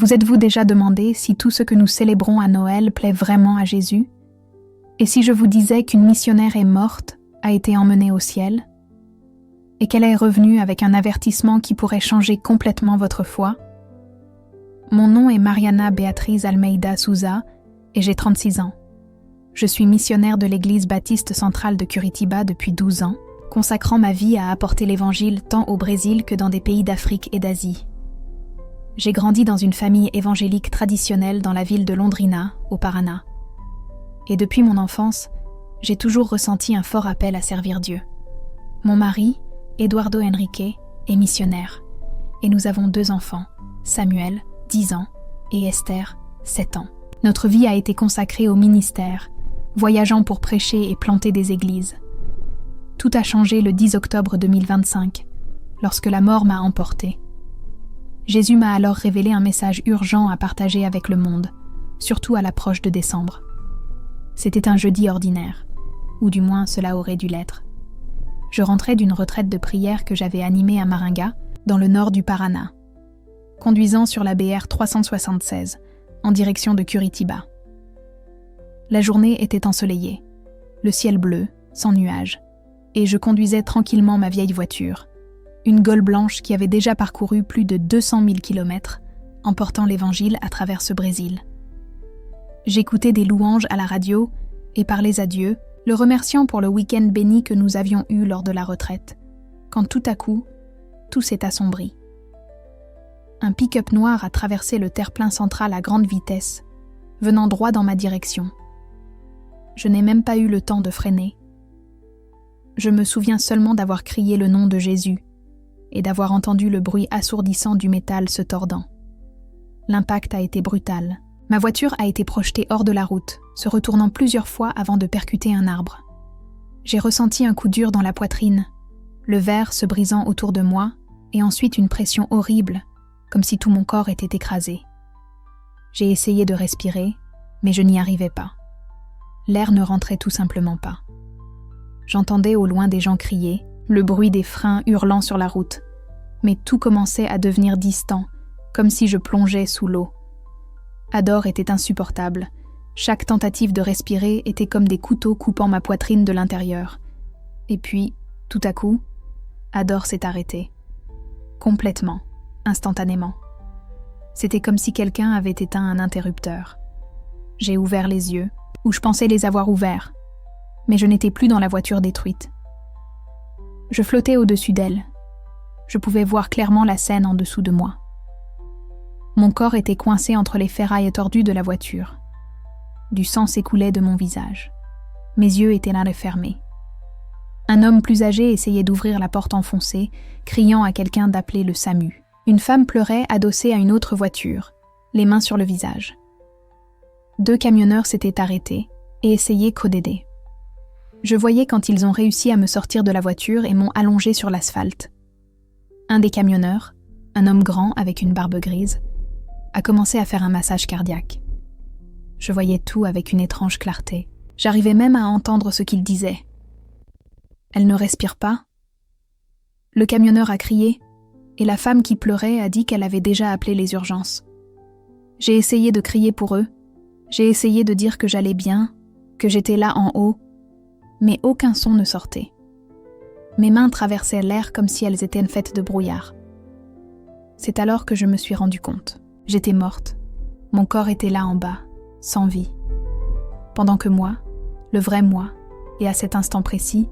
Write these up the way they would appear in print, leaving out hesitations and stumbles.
Vous êtes-vous déjà demandé si tout ce que nous célébrons à Noël plaît vraiment à Jésus? Et si je vous disais qu'une missionnaire est morte, a été emmenée au ciel? Et qu'elle est revenue avec un avertissement qui pourrait changer complètement votre foi? Mon nom est Mariana Beatriz Almeida Souza et j'ai 36 ans. Je suis missionnaire de l'Église baptiste centrale de Curitiba depuis 12 ans, consacrant ma vie à apporter l'Évangile tant au Brésil que dans des pays d'Afrique et d'Asie. J'ai grandi dans une famille évangélique traditionnelle dans la ville de Londrina, au Paraná. Et depuis mon enfance, j'ai toujours ressenti un fort appel à servir Dieu. Mon mari, Eduardo Henrique, est missionnaire, et nous avons 2 enfants, Samuel, 10 ans, et Esther, 7 ans. Notre vie a été consacrée au ministère, voyageant pour prêcher et planter des églises. Tout a changé le 10 octobre 2025, lorsque la mort m'a emporté. Jésus m'a alors révélé un message urgent à partager avec le monde, surtout à l'approche de décembre. C'était un jeudi ordinaire, ou du moins cela aurait dû l'être. Je rentrais d'une retraite de prière que j'avais animée à Maringa, dans le nord du Paraná, conduisant sur la BR 376, en direction de Curitiba. La journée était ensoleillée, le ciel bleu, sans nuages, et je conduisais tranquillement ma vieille voiture, une Gol blanche qui avait déjà parcouru plus de 200 000 kilomètres, en portant l'Évangile à travers ce Brésil. J'écoutais des louanges à la radio et parlais à Dieu, le remerciant pour le week-end béni que nous avions eu lors de la retraite, quand tout à coup, tout s'est assombri. Un pick-up noir a traversé le terre-plein central à grande vitesse, venant droit dans ma direction. Je n'ai même pas eu le temps de freiner. Je me souviens seulement d'avoir crié le nom de Jésus et d'avoir entendu le bruit assourdissant du métal se tordant. L'impact a été brutal. Ma voiture a été projetée hors de la route, se retournant plusieurs fois avant de percuter un arbre. J'ai ressenti un coup dur dans la poitrine, le verre se brisant autour de moi et ensuite une pression horrible, comme si tout mon corps était écrasé. J'ai essayé de respirer, mais je n'y arrivais pas. L'air ne rentrait tout simplement pas. J'entendais au loin des gens crier, le bruit des freins hurlant sur la route, mais tout commençait à devenir distant, comme si je plongeais sous l'eau. Ador était insupportable. Chaque tentative de respirer était comme des couteaux coupant ma poitrine de l'intérieur. Et puis, tout à coup, Ador s'est arrêté. Complètement, instantanément. C'était comme si quelqu'un avait éteint un interrupteur. J'ai ouvert les yeux, ou je pensais les avoir ouverts, mais je n'étais plus dans la voiture détruite. Je flottais au-dessus d'elle. Je pouvais voir clairement la scène en dessous de moi. Mon corps était coincé entre les ferrailles tordues de la voiture. Du sang s'écoulait de mon visage. Mes yeux étaient là fermés. Un homme plus âgé essayait d'ouvrir la porte enfoncée, criant à quelqu'un d'appeler le SAMU. Une femme pleurait adossée à une autre voiture, les mains sur le visage. 2 camionneurs s'étaient arrêtés et essayaient d'aider. Je voyais quand ils ont réussi à me sortir de la voiture et m'ont allongé sur l'asphalte. Un des camionneurs, un homme grand avec une barbe grise, a commencé à faire un massage cardiaque. Je voyais tout avec une étrange clarté. J'arrivais même à entendre ce qu'il disait. « Elle ne respire pas ?» Le camionneur a crié, et la femme qui pleurait a dit qu'elle avait déjà appelé les urgences. J'ai essayé de crier pour eux, j'ai essayé de dire que j'allais bien, que j'étais là en haut, mais aucun son ne sortait. Mes mains traversaient l'air comme si elles étaient faites de brouillard. C'est alors que je me suis rendu compte. J'étais morte. Mon corps était là en bas, sans vie. Pendant que moi, le vrai moi, et à cet instant précis,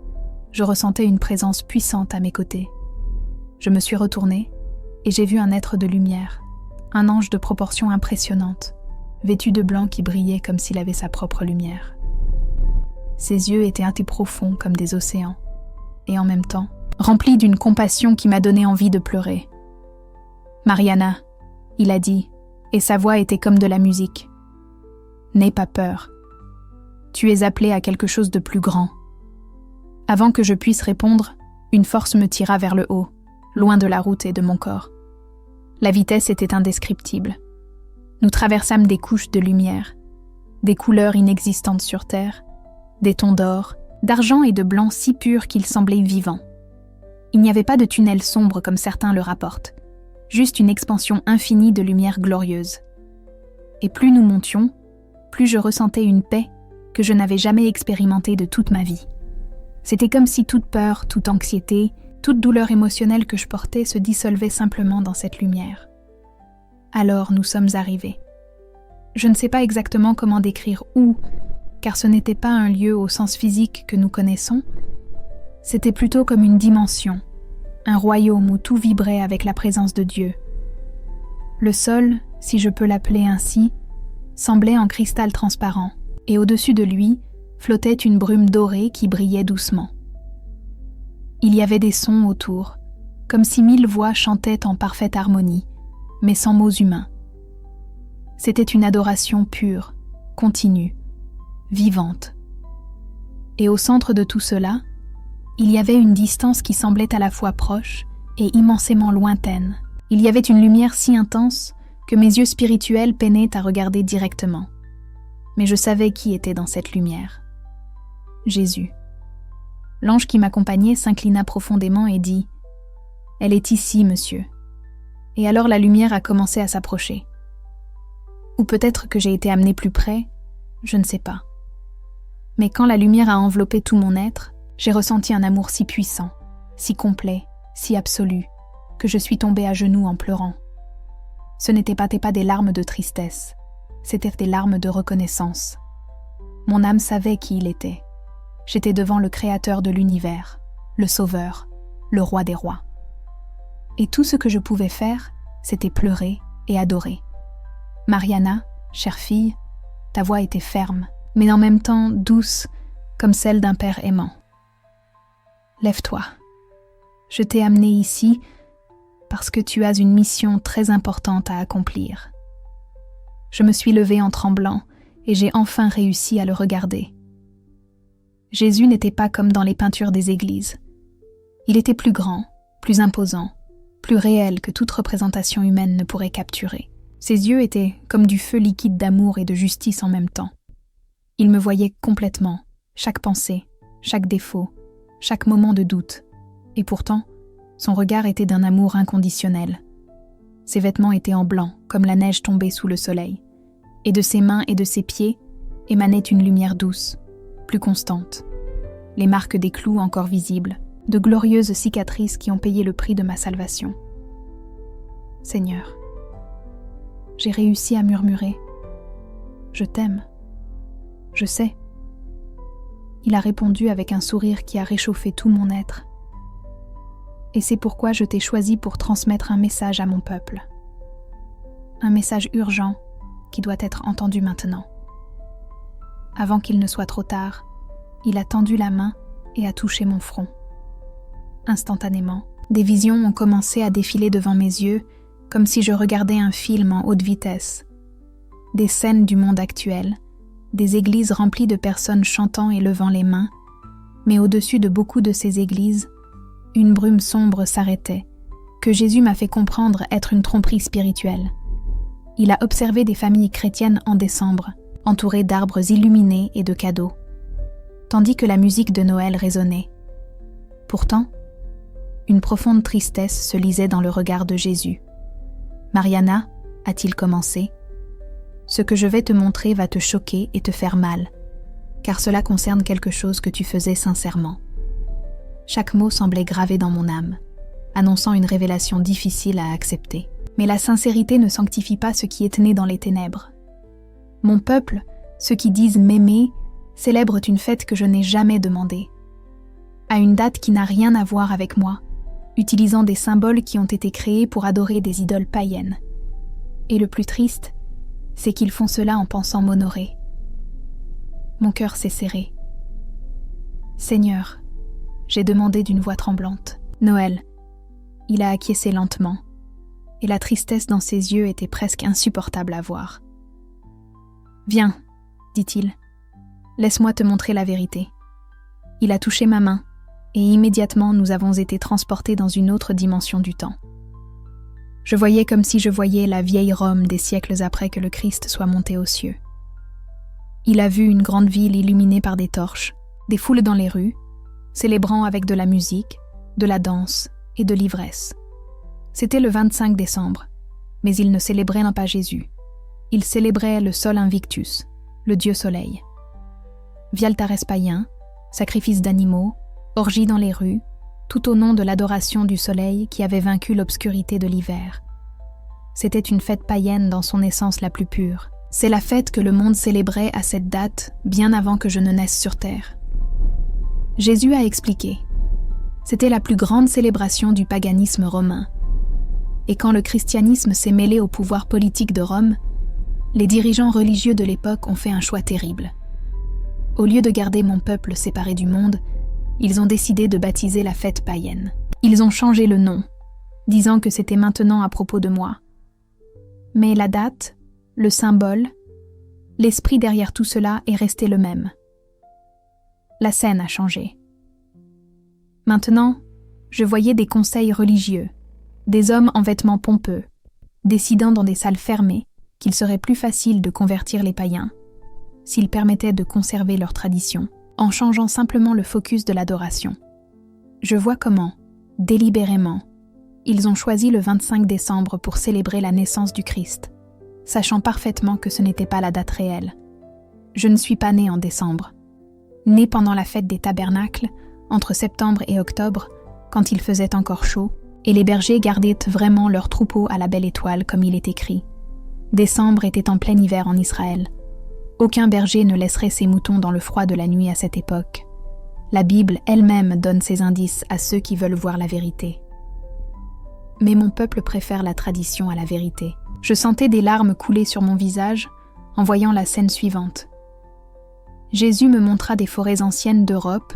je ressentais une présence puissante à mes côtés. Je me suis retournée et j'ai vu un être de lumière, un ange de proportions impressionnantes, vêtu de blanc qui brillait comme s'il avait sa propre lumière. Ses yeux étaient profonds comme des océans, et en même temps, remplis d'une compassion qui m'a donné envie de pleurer. « Mariana », il a dit, et sa voix était comme de la musique. « N'aie pas peur. Tu es appelée à quelque chose de plus grand. » Avant que je puisse répondre, une force me tira vers le haut, loin de la route et de mon corps. La vitesse était indescriptible. Nous traversâmes des couches de lumière, des couleurs inexistantes sur terre, des tons d'or, d'argent et de blanc si purs qu'ils semblaient vivants. Il n'y avait pas de tunnel sombre comme certains le rapportent, juste une expansion infinie de lumière glorieuse. Et plus nous montions, plus je ressentais une paix que je n'avais jamais expérimentée de toute ma vie. C'était comme si toute peur, toute anxiété, toute douleur émotionnelle que je portais se dissolvait simplement dans cette lumière. Alors nous sommes arrivés. Je ne sais pas exactement comment décrire où, car ce n'était pas un lieu au sens physique que nous connaissons, c'était plutôt comme une dimension, un royaume où tout vibrait avec la présence de Dieu. Le sol, si je peux l'appeler ainsi, semblait en cristal transparent, et au-dessus de lui flottait une brume dorée qui brillait doucement. Il y avait des sons autour, comme si 1000 voix chantaient en parfaite harmonie, mais sans mots humains. C'était une adoration pure, continue, vivante. Et au centre de tout cela, il y avait une distance qui semblait à la fois proche et immensément lointaine. Il y avait une lumière si intense que mes yeux spirituels peinaient à regarder directement. Mais je savais qui était dans cette lumière. Jésus. L'ange qui m'accompagnait s'inclina profondément et dit « Elle est ici, monsieur. » Et alors la lumière a commencé à s'approcher. Ou peut-être que j'ai été amenée plus près, je ne sais pas. Mais quand la lumière a enveloppé tout mon être, j'ai ressenti un amour si puissant, si complet, si absolu, que je suis tombée à genoux en pleurant. Ce n'étaient pas des larmes de tristesse, c'étaient des larmes de reconnaissance. Mon âme savait qui il était. J'étais devant le Créateur de l'univers, le Sauveur, le Roi des rois. Et tout ce que je pouvais faire, c'était pleurer et adorer. Mariana, chère fille, ta voix était ferme, mais en même temps douce, comme celle d'un père aimant. Lève-toi. Je t'ai amenée ici parce que tu as une mission très importante à accomplir. Je me suis levée en tremblant et j'ai enfin réussi à le regarder. Jésus n'était pas comme dans les peintures des églises. Il était plus grand, plus imposant, plus réel que toute représentation humaine ne pourrait capturer. Ses yeux étaient comme du feu liquide d'amour et de justice en même temps. Il me voyait complètement, chaque pensée, chaque défaut, chaque moment de doute. Et pourtant, son regard était d'un amour inconditionnel. Ses vêtements étaient en blanc, comme la neige tombée sous le soleil. Et de ses mains et de ses pieds émanait une lumière douce, plus constante. Les marques des clous encore visibles, de glorieuses cicatrices qui ont payé le prix de ma salvation. Seigneur, j'ai réussi à murmurer « Je t'aime. Je sais. » Il a répondu avec un sourire qui a réchauffé tout mon être. Et c'est pourquoi je t'ai choisi pour transmettre un message à mon peuple. Un message urgent qui doit être entendu maintenant. Avant qu'il ne soit trop tard, il a tendu la main et a touché mon front. Instantanément, des visions ont commencé à défiler devant mes yeux, comme si je regardais un film en haute vitesse. Des scènes du monde actuel, des églises remplies de personnes chantant et levant les mains, mais au-dessus de beaucoup de ces églises, une brume sombre s'arrêtait, que Jésus m'a fait comprendre être une tromperie spirituelle. Il a observé des familles chrétiennes en décembre, entourées d'arbres illuminés et de cadeaux, tandis que la musique de Noël résonnait. Pourtant, une profonde tristesse se lisait dans le regard de Jésus. « Mariana, a-t-il commencé, ce que je vais te montrer va te choquer et te faire mal, car cela concerne quelque chose que tu faisais sincèrement. » Chaque mot semblait gravé dans mon âme, annonçant une révélation difficile à accepter. Mais la sincérité ne sanctifie pas ce qui est né dans les ténèbres. Mon peuple, ceux qui disent m'aimer, célèbrent une fête que je n'ai jamais demandée, à une date qui n'a rien à voir avec moi, utilisant des symboles qui ont été créés pour adorer des idoles païennes. Et le plus triste, c'est qu'ils font cela en pensant m'honorer. Mon cœur s'est serré. Seigneur, j'ai demandé d'une voix tremblante. Noël. Il a acquiescé lentement, et la tristesse dans ses yeux était presque insupportable à voir. Viens, dit-il, laisse-moi te montrer la vérité. Il a touché ma main, et immédiatement nous avons été transportés dans une autre dimension du temps. Je voyais comme si je voyais la vieille Rome des siècles après que le Christ soit monté aux cieux. Il a vu une grande ville illuminée par des torches, des foules dans les rues, célébrant avec de la musique, de la danse et de l'ivresse. C'était le 25 décembre, mais ils ne célébraient pas Jésus. Ils célébraient le Sol Invictus, le dieu soleil. Vialtares païen, sacrifices d'animaux, orgies dans les rues, tout au nom de l'adoration du soleil qui avait vaincu l'obscurité de l'hiver. C'était une fête païenne dans son essence la plus pure. C'est la fête que le monde célébrait à cette date, bien avant que je ne naisse sur terre. Jésus a expliqué. C'était la plus grande célébration du paganisme romain. Et quand le christianisme s'est mêlé au pouvoir politique de Rome, les dirigeants religieux de l'époque ont fait un choix terrible. Au lieu de garder mon peuple séparé du monde, ils ont décidé de baptiser la fête païenne. Ils ont changé le nom, disant que c'était maintenant à propos de moi. Mais la date, le symbole, l'esprit derrière tout cela est resté le même. La scène a changé. Maintenant, je voyais des conseils religieux, des hommes en vêtements pompeux, décidant dans des salles fermées qu'il serait plus facile de convertir les païens s'ils permettaient de conserver leur tradition, en changeant simplement le focus de l'adoration. Je vois comment, délibérément, ils ont choisi le 25 décembre pour célébrer la naissance du Christ, sachant parfaitement que ce n'était pas la date réelle. Je ne suis pas née en décembre. Née pendant la fête des tabernacles, entre septembre et octobre, quand il faisait encore chaud, et les bergers gardaient vraiment leurs troupeaux à la belle étoile, comme il est écrit. Décembre était en plein hiver en Israël. Aucun berger ne laisserait ses moutons dans le froid de la nuit à cette époque. La Bible elle-même donne ces indices à ceux qui veulent voir la vérité. Mais mon peuple préfère la tradition à la vérité. Je sentais des larmes couler sur mon visage en voyant la scène suivante. Jésus me montra des forêts anciennes d'Europe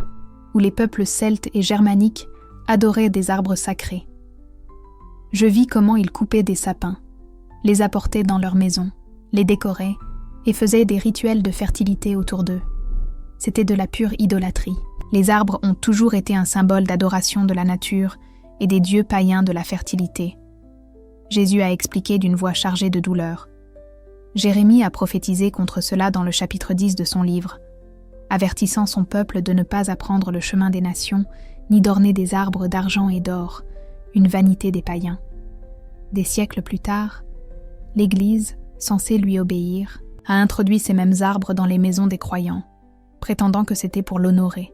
où les peuples celtes et germaniques adoraient des arbres sacrés. Je vis comment ils coupaient des sapins, les apportaient dans leurs maisons, les décoraient et faisaient des rituels de fertilité autour d'eux. C'était de la pure idolâtrie. Les arbres ont toujours été un symbole d'adoration de la nature et des dieux païens de la fertilité. Jésus a expliqué d'une voix chargée de douleur. Jérémie a prophétisé contre cela dans le chapitre 10 de son livre, avertissant son peuple de ne pas apprendre le chemin des nations, ni d'orner des arbres d'argent et d'or, une vanité des païens. Des siècles plus tard, l'Église, censée lui obéir, a introduit ces mêmes arbres dans les maisons des croyants, prétendant que c'était pour l'honorer.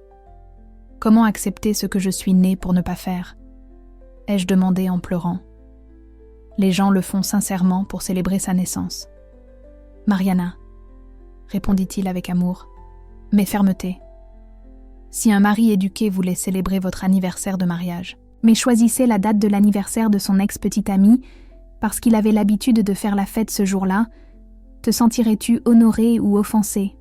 Comment accepter ce que je suis née pour ne pas faire ? Ai-je demandé en pleurant. Les gens le font sincèrement pour célébrer sa naissance. Mariana, répondit-il avec amour, mais fermeté. Si un mari éduqué voulait célébrer votre anniversaire de mariage, mais choisissez la date de l'anniversaire de son ex-petite amie, parce qu'il avait l'habitude de faire la fête ce jour-là, te sentirais-tu honoré ou offensé ?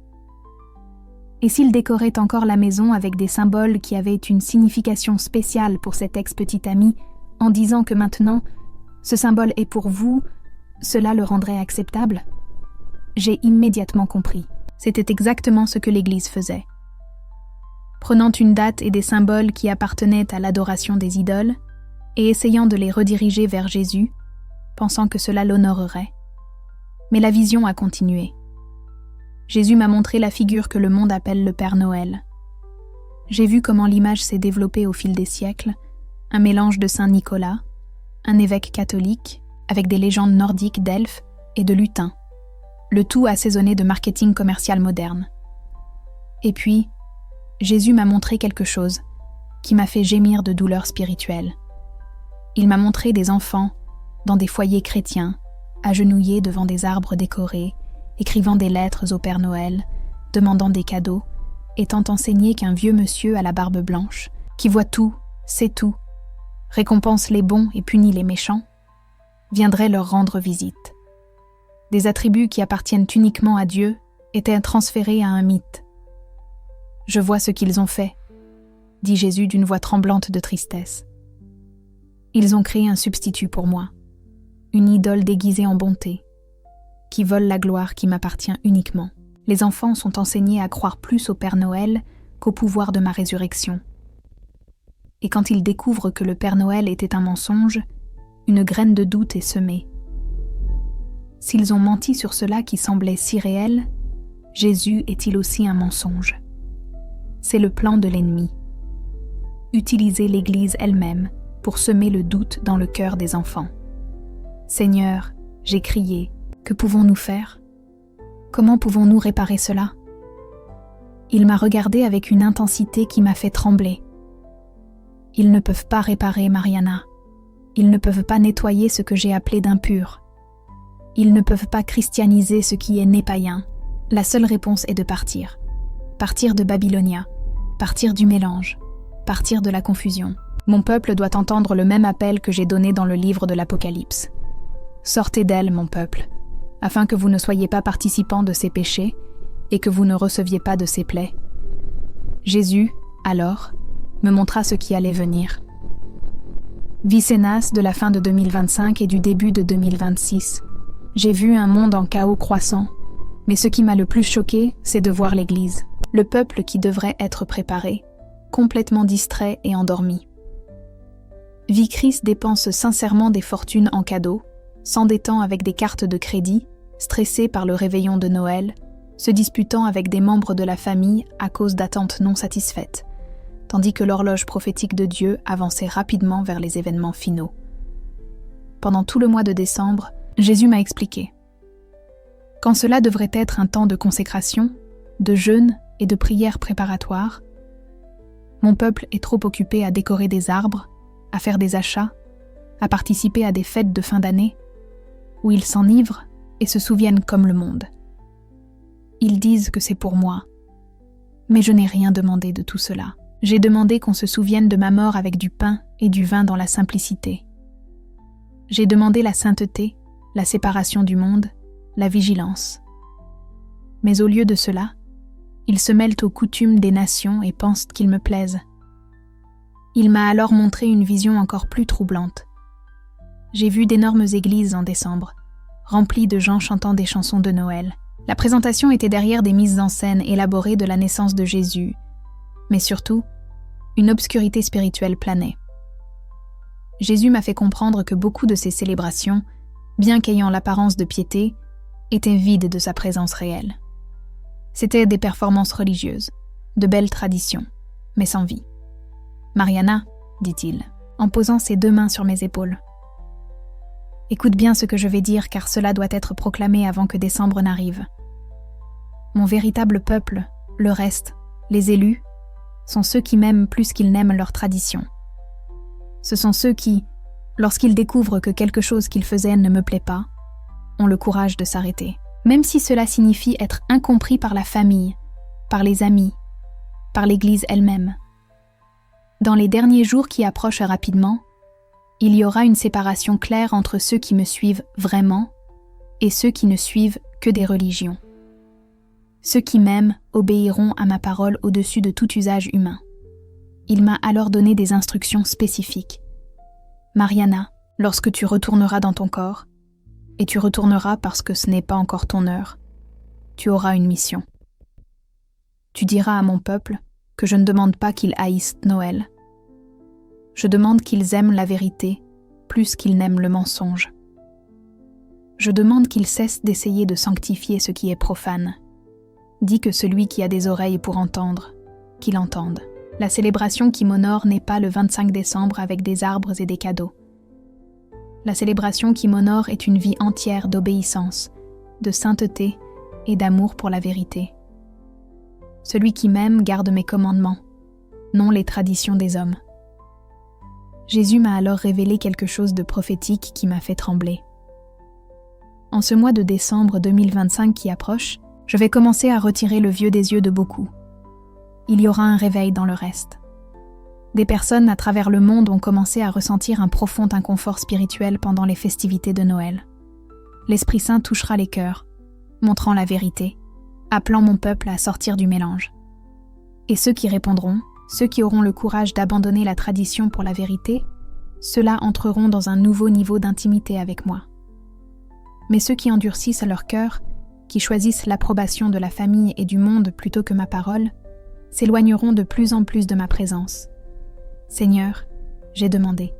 Et s'il décorait encore la maison avec des symboles qui avaient une signification spéciale pour cette ex-petite amie, en disant que maintenant, ce symbole est pour vous, cela le rendrait acceptable ? J'ai immédiatement compris. C'était exactement ce que l'Église faisait. Prenant une date et des symboles qui appartenaient à l'adoration des idoles, et essayant de les rediriger vers Jésus, pensant que cela l'honorerait. Mais la vision a continué. Jésus m'a montré la figure que le monde appelle le Père Noël. J'ai vu comment l'image s'est développée au fil des siècles, un mélange de Saint Nicolas, un évêque catholique, avec des légendes nordiques d'elfes et de lutins, le tout assaisonné de marketing commercial moderne. Et puis, Jésus m'a montré quelque chose qui m'a fait gémir de douleur spirituelle. Il m'a montré des enfants, dans des foyers chrétiens, agenouillés devant des arbres décorés, écrivant des lettres au Père Noël, demandant des cadeaux, étant enseigné qu'un vieux monsieur à la barbe blanche, qui voit tout, sait tout, récompense les bons et punit les méchants, viendrait leur rendre visite. Des attributs qui appartiennent uniquement à Dieu étaient transférés à un mythe. « Je vois ce qu'ils ont fait », dit Jésus d'une voix tremblante de tristesse. Ils ont créé un substitut pour moi, une idole déguisée en bonté, qui vole la gloire qui m'appartient uniquement. Les enfants sont enseignés à croire plus au Père Noël qu'au pouvoir de ma résurrection. Et quand ils découvrent que le Père Noël était un mensonge, une graine de doute est semée. S'ils ont menti sur cela qui semblait si réel, Jésus est-il aussi un mensonge ? C'est le plan de l'ennemi. Utiliser l'Église elle-même pour semer le doute dans le cœur des enfants. Seigneur, j'ai crié, que pouvons-nous faire? Comment pouvons-nous réparer cela? Il m'a regardé avec une intensité qui m'a fait trembler. Ils ne peuvent pas réparer Mariana. Ils ne peuvent pas nettoyer ce que j'ai appelé d'impur. Ils ne peuvent pas christianiser ce qui est né païen. La seule réponse est de partir. Partir de Babylonia. Partir du mélange. Partir de la confusion. Mon peuple doit entendre le même appel que j'ai donné dans le livre de l'Apocalypse. Sortez d'elle, mon peuple, afin que vous ne soyez pas participants de ses péchés et que vous ne receviez pas de ses plaies. Jésus, alors, me montra ce qui allait venir. Vicénas de la fin de 2025 et du début de 2026. J'ai vu un monde en chaos croissant, mais ce qui m'a le plus choqué, c'est de voir l'Église, le peuple qui devrait être préparé, complètement distrait et endormi. Vicris dépense sincèrement des fortunes en cadeaux, s'endettant avec des cartes de crédit, stressé par le réveillon de Noël, se disputant avec des membres de la famille à cause d'attentes non satisfaites, tandis que l'horloge prophétique de Dieu avançait rapidement vers les événements finaux. Pendant tout le mois de décembre, Jésus m'a expliqué. Quand cela devrait être un temps de consécration, de jeûne et de prière préparatoire, mon peuple est trop occupé à décorer des arbres, à faire des achats, à participer à des fêtes de fin d'année, où ils s'enivrent et se souviennent comme le monde. Ils disent que c'est pour moi, mais je n'ai rien demandé de tout cela. J'ai demandé qu'on se souvienne de ma mort avec du pain et du vin dans la simplicité. J'ai demandé la sainteté, la séparation du monde, la vigilance. Mais au lieu de cela, ils se mêlent aux coutumes des nations et pensent qu'ils me plaisent. Il m'a alors montré une vision encore plus troublante. J'ai vu d'énormes églises en décembre, remplies de gens chantant des chansons de Noël. La présentation était derrière des mises en scène élaborées de la naissance de Jésus, mais surtout, une obscurité spirituelle planait. Jésus m'a fait comprendre que beaucoup de ces célébrations, bien qu'ayant l'apparence de piété, étaient vides de sa présence réelle. C'étaient des performances religieuses, de belles traditions, mais sans vie. « Mariana, dit-il, en posant ses 2 mains sur mes épaules. Écoute bien ce que je vais dire, car cela doit être proclamé avant que décembre n'arrive. Mon véritable peuple, le reste, les élus, sont ceux qui m'aiment plus qu'ils n'aiment leur tradition. Ce sont ceux qui, lorsqu'ils découvrent que quelque chose qu'ils faisaient ne me plaît pas, ont le courage de s'arrêter, même si cela signifie être incompris par la famille, par les amis, par l'Église elle-même. Dans les derniers jours qui approchent rapidement, il y aura une séparation claire entre ceux qui me suivent vraiment et ceux qui ne suivent que des religions. Ceux qui m'aiment obéiront à ma parole au-dessus de tout usage humain. Il m'a alors donné des instructions spécifiques. Mariana, lorsque tu retourneras dans ton corps, et tu retourneras parce que ce n'est pas encore ton heure, tu auras une mission. Tu diras à mon peuple que je ne demande pas qu'ils haïssent Noël. Je demande qu'ils aiment la vérité plus qu'ils n'aiment le mensonge. Je demande qu'ils cessent d'essayer de sanctifier ce qui est profane. Dis que celui qui a des oreilles pour entendre, qu'il entende. La célébration qui m'honore n'est pas le 25 décembre avec des arbres et des cadeaux. La célébration qui m'honore est une vie entière d'obéissance, de sainteté et d'amour pour la vérité. Celui qui m'aime garde mes commandements, non les traditions des hommes. Jésus m'a alors révélé quelque chose de prophétique qui m'a fait trembler. En ce mois de décembre 2025 qui approche, je vais commencer à retirer le vieux des yeux de beaucoup. Il y aura un réveil dans le reste. Des personnes à travers le monde ont commencé à ressentir un profond inconfort spirituel pendant les festivités de Noël. L'Esprit Saint touchera les cœurs, montrant la vérité, appelant mon peuple à sortir du mélange. Et ceux qui répondront, ceux qui auront le courage d'abandonner la tradition pour la vérité, ceux-là entreront dans un nouveau niveau d'intimité avec moi. Mais ceux qui endurcissent leur cœur, qui choisissent l'approbation de la famille et du monde plutôt que ma parole, s'éloigneront de plus en plus de ma présence. Seigneur, j'ai demandé.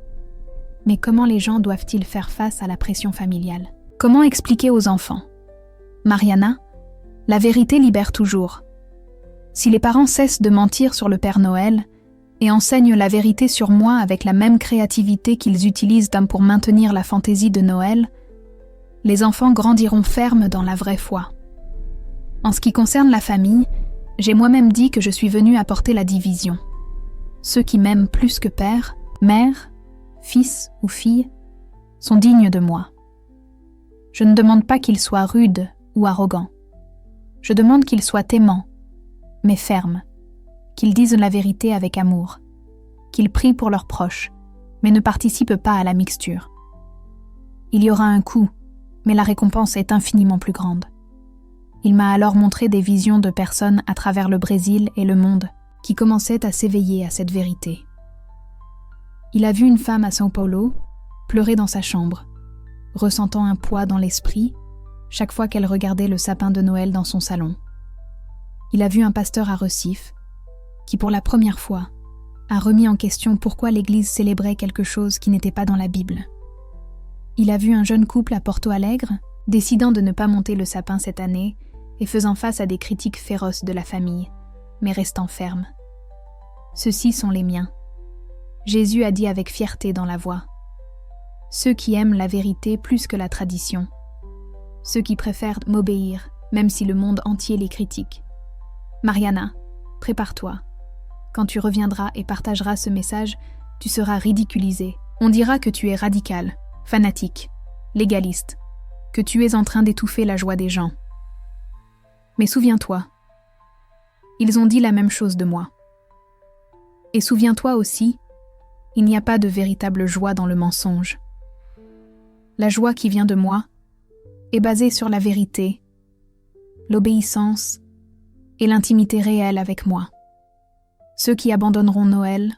Mais comment les gens doivent-ils faire face à la pression familiale? Comment expliquer aux enfants? Mariana, la vérité libère toujours. Si les parents cessent de mentir sur le Père Noël, et enseignent la vérité sur moi avec la même créativité qu'ils utilisent pour maintenir la fantaisie de Noël, les enfants grandiront fermes dans la vraie foi. En ce qui concerne la famille, j'ai moi-même dit que je suis venue apporter la division. Ceux qui m'aiment plus que père, mère, fils ou fille sont dignes de moi. Je ne demande pas qu'ils soient rudes ou arrogants. Je demande qu'ils soient aimants, mais fermes, qu'ils disent la vérité avec amour, qu'ils prient pour leurs proches, mais ne participent pas à la mixture. Il y aura un coût, mais la récompense est infiniment plus grande. Il m'a alors montré des visions de personnes à travers le Brésil et le monde qui commençaient à s'éveiller à cette vérité. Il a vu une femme à São Paulo pleurer dans sa chambre, ressentant un poids dans l'esprit chaque fois qu'elle regardait le sapin de Noël dans son salon. Il a vu un pasteur à Recife qui, pour la première fois, a remis en question pourquoi l'Église célébrait quelque chose qui n'était pas dans la Bible. Il a vu un jeune couple à Porto Alegre décidant de ne pas monter le sapin cette année et faisant face à des critiques féroces de la famille, mais restant ferme. Ceux-ci sont les miens. Jésus a dit avec fierté dans la voix. Ceux qui aiment la vérité plus que la tradition. Ceux qui préfèrent m'obéir, même si le monde entier les critique. Mariana, prépare-toi. Quand tu reviendras et partageras ce message, tu seras ridiculisé. On dira que tu es radical, fanatique, légaliste, que tu es en train d'étouffer la joie des gens. Mais souviens-toi, ils ont dit la même chose de moi. Et souviens-toi aussi, il n'y a pas de véritable joie dans le mensonge. La joie qui vient de moi est basée sur la vérité, l'obéissance et l'intimité réelle avec moi. Ceux qui abandonneront Noël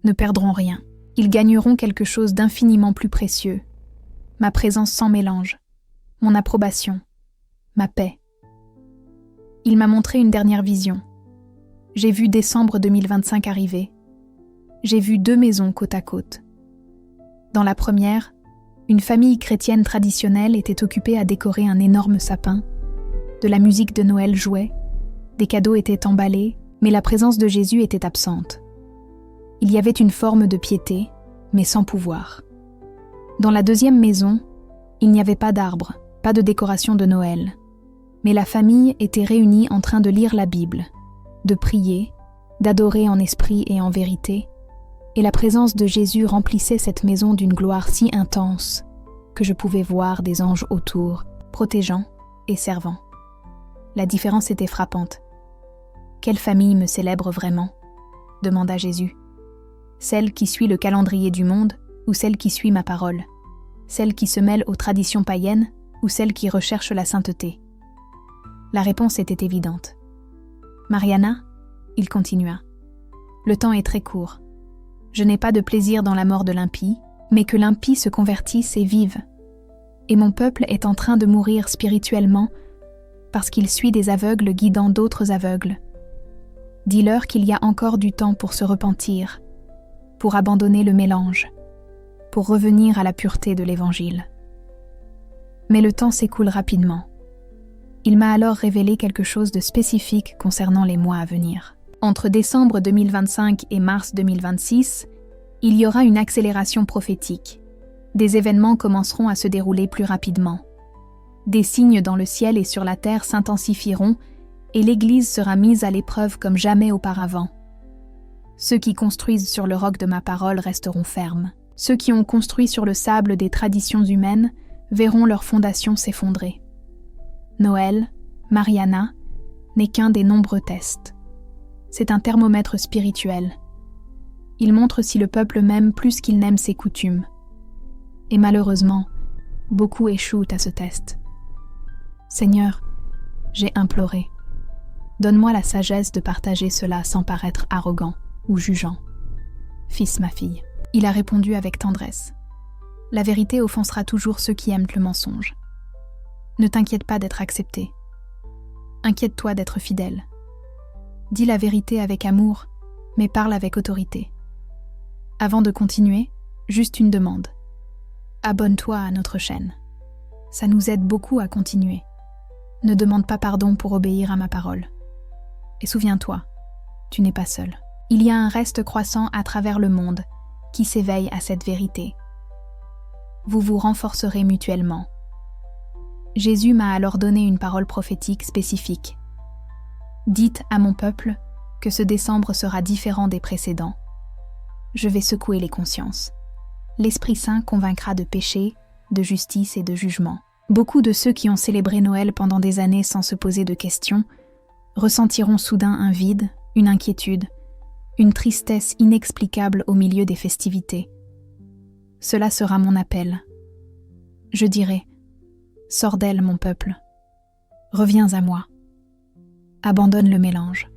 ne perdront rien. Ils gagneront quelque chose d'infiniment plus précieux. Ma présence sans mélange, mon approbation, ma paix. Il m'a montré une dernière vision. J'ai vu décembre 2025 arriver. J'ai vu 2 maisons côte à côte. Dans la première, une famille chrétienne traditionnelle était occupée à décorer un énorme sapin. De la musique de Noël jouait, des cadeaux étaient emballés, mais la présence de Jésus était absente. Il y avait une forme de piété, mais sans pouvoir. Dans la deuxième maison, il n'y avait pas d'arbre, pas de décoration de Noël. Mais la famille était réunie en train de lire la Bible, de prier, d'adorer en esprit et en vérité, et la présence de Jésus remplissait cette maison d'une gloire si intense que je pouvais voir des anges autour, protégeant et servant. La différence était frappante. Quelle famille me célèbre vraiment ? Demanda Jésus. Celle qui suit le calendrier du monde ou celle qui suit ma parole ? Celle qui se mêle aux traditions païennes ou celle qui recherche la sainteté ? La réponse était évidente. Mariana, il continua, le temps est très court. Je n'ai pas de plaisir dans la mort de l'impie, mais que l'impie se convertisse et vive. Et mon peuple est en train de mourir spirituellement parce qu'il suit des aveugles guidant d'autres aveugles. Dis-leur qu'il y a encore du temps pour se repentir, pour abandonner le mélange, pour revenir à la pureté de l'Évangile. Mais le temps s'écoule rapidement. Il m'a alors révélé quelque chose de spécifique concernant les mois à venir. Entre décembre 2025 et mars 2026, il y aura une accélération prophétique. Des événements commenceront à se dérouler plus rapidement. Des signes dans le ciel et sur la terre s'intensifieront et l'Église sera mise à l'épreuve comme jamais auparavant. Ceux qui construisent sur le roc de ma parole resteront fermes. Ceux qui ont construit sur le sable des traditions humaines verront leurs fondations s'effondrer. Noël, Mariana, n'est qu'un des nombreux tests. C'est un thermomètre spirituel. Il montre si le peuple m'aime plus qu'il n'aime ses coutumes. Et malheureusement, beaucoup échouent à ce test. Seigneur, j'ai imploré. Donne-moi la sagesse de partager cela sans paraître arrogant ou jugeant. Fils, ma fille. Il a répondu avec tendresse. La vérité offensera toujours ceux qui aiment le mensonge. Ne t'inquiète pas d'être accepté. Inquiète-toi d'être fidèle. Dis la vérité avec amour, mais parle avec autorité. Avant de continuer, juste une demande. Abonne-toi à notre chaîne. Ça nous aide beaucoup à continuer. Ne demande pas pardon pour obéir à ma parole. Et souviens-toi, tu n'es pas seul. Il y a un reste croissant à travers le monde qui s'éveille à cette vérité. Vous vous renforcerez mutuellement. Jésus m'a alors donné une parole prophétique spécifique. Dites à mon peuple que ce décembre sera différent des précédents. Je vais secouer les consciences. L'Esprit Saint convaincra de péché, de justice et de jugement. Beaucoup de ceux qui ont célébré Noël pendant des années sans se poser de questions ressentiront soudain un vide, une inquiétude, une tristesse inexplicable au milieu des festivités. Cela sera mon appel. Je dirai, sors d'elle, mon peuple. Reviens à moi. Abandonne le mélange.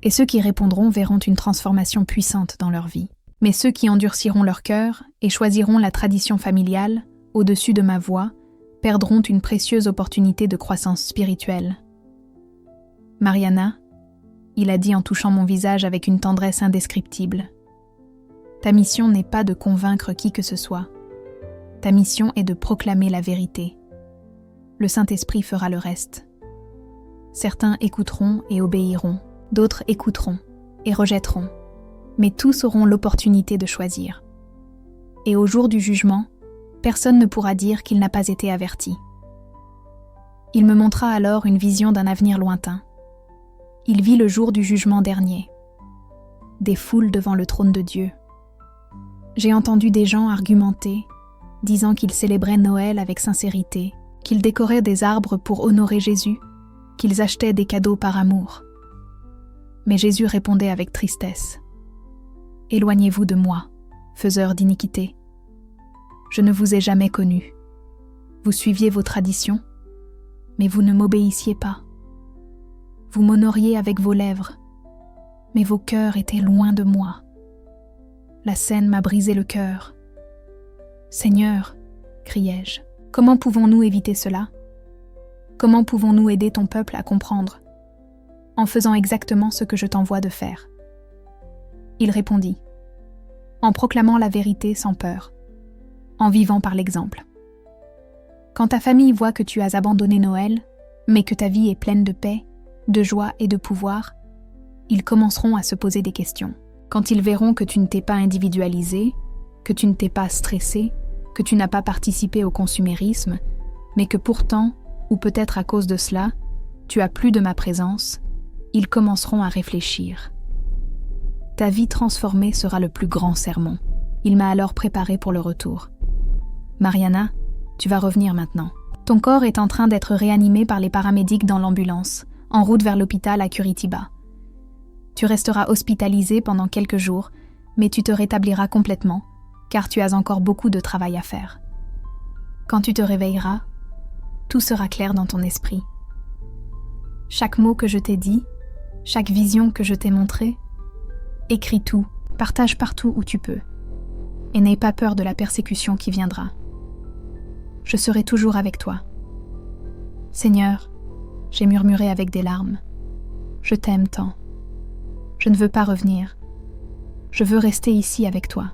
Et ceux qui répondront verront une transformation puissante dans leur vie. Mais ceux qui endurciront leur cœur et choisiront la tradition familiale, au-dessus de ma voix, perdront une précieuse opportunité de croissance spirituelle. Mariana, il a dit en touchant mon visage avec une tendresse indescriptible. Ta mission n'est pas de convaincre qui que ce soit. Ta mission est de proclamer la vérité. Le Saint-Esprit fera le reste. Certains écouteront et obéiront, d'autres écouteront et rejetteront, mais tous auront l'opportunité de choisir. Et au jour du jugement, personne ne pourra dire qu'il n'a pas été averti. Il me montra alors une vision d'un avenir lointain. Il vit le jour du jugement dernier. Des foules devant le trône de Dieu. J'ai entendu des gens argumenter, disant qu'ils célébraient Noël avec sincérité, qu'ils décoraient des arbres pour honorer Jésus, qu'ils achetaient des cadeaux par amour. Mais Jésus répondait avec tristesse. « Éloignez-vous de moi, faiseurs d'iniquité. Je ne vous ai jamais connu. Vous suiviez vos traditions, mais vous ne m'obéissiez pas. Vous m'honoriez avec vos lèvres, mais vos cœurs étaient loin de moi. La scène m'a brisé le cœur. Seigneur, criai-je, comment pouvons-nous éviter cela? Comment pouvons-nous aider ton peuple à comprendre? En faisant exactement ce que je t'envoie de faire. Il répondit, en proclamant la vérité sans peur, en vivant par l'exemple. Quand ta famille voit que tu as abandonné Noël, mais que ta vie est pleine de paix, de joie et de pouvoir, ils commenceront à se poser des questions. Quand ils verront que tu ne t'es pas individualisé, que tu ne t'es pas stressé, que tu n'as pas participé au consumérisme, mais que pourtant, ou peut-être à cause de cela, tu as plus de ma présence, ils commenceront à réfléchir. Ta vie transformée sera le plus grand sermon. Il m'a alors préparé pour le retour. Mariana, tu vas revenir maintenant. Ton corps est en train d'être réanimé par les paramédics dans l'ambulance, en route vers l'hôpital à Curitiba. Tu resteras hospitalisé pendant quelques jours, mais tu te rétabliras complètement, car tu as encore beaucoup de travail à faire. Quand tu te réveilleras, tout sera clair dans ton esprit. Chaque mot que je t'ai dit, chaque vision que je t'ai montrée, écris tout, partage partout où tu peux, et n'aie pas peur de la persécution qui viendra. Je serai toujours avec toi. Seigneur, j'ai murmuré avec des larmes, je t'aime tant. Je ne veux pas revenir. Je veux rester ici avec toi.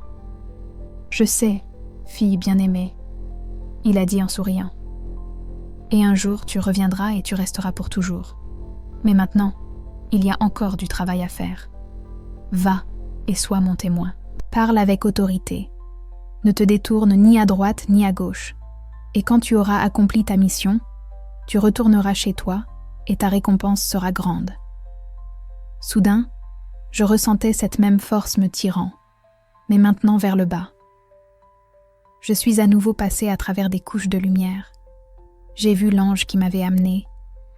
Je sais, fille bien-aimée, il a dit en souriant. Et un jour, tu reviendras et tu resteras pour toujours. Mais maintenant, il y a encore du travail à faire. Va et sois mon témoin. Parle avec autorité. Ne te détourne ni à droite ni à gauche. Et quand tu auras accompli ta mission, tu retourneras chez toi et ta récompense sera grande. Soudain, je ressentais cette même force me tirant, mais maintenant vers le bas. Je suis à nouveau passé à travers des couches de lumière. J'ai vu l'ange qui m'avait amené,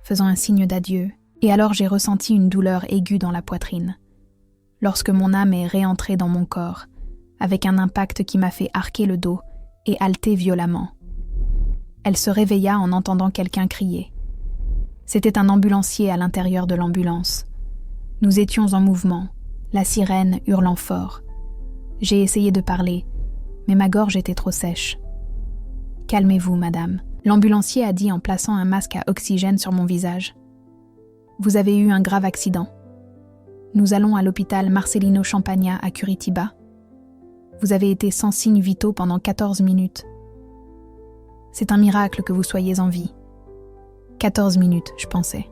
faisant un signe d'adieu, et alors j'ai ressenti une douleur aiguë dans la poitrine, lorsque mon âme est réentrée dans mon corps, avec un impact qui m'a fait arquer le dos et halter violemment. Elle se réveilla en entendant quelqu'un crier. C'était un ambulancier à l'intérieur de l'ambulance. Nous étions en mouvement, la sirène hurlant fort. J'ai essayé de parler, mais ma gorge était trop sèche. « Calmez-vous, madame », l'ambulancier a dit en plaçant un masque à oxygène sur mon visage. « Vous avez eu un grave accident. Nous allons à l'hôpital Marcelino Champagna à Curitiba. Vous avez été sans signes vitaux pendant 14 minutes. C'est un miracle que vous soyez en vie. 14 minutes, je pensais.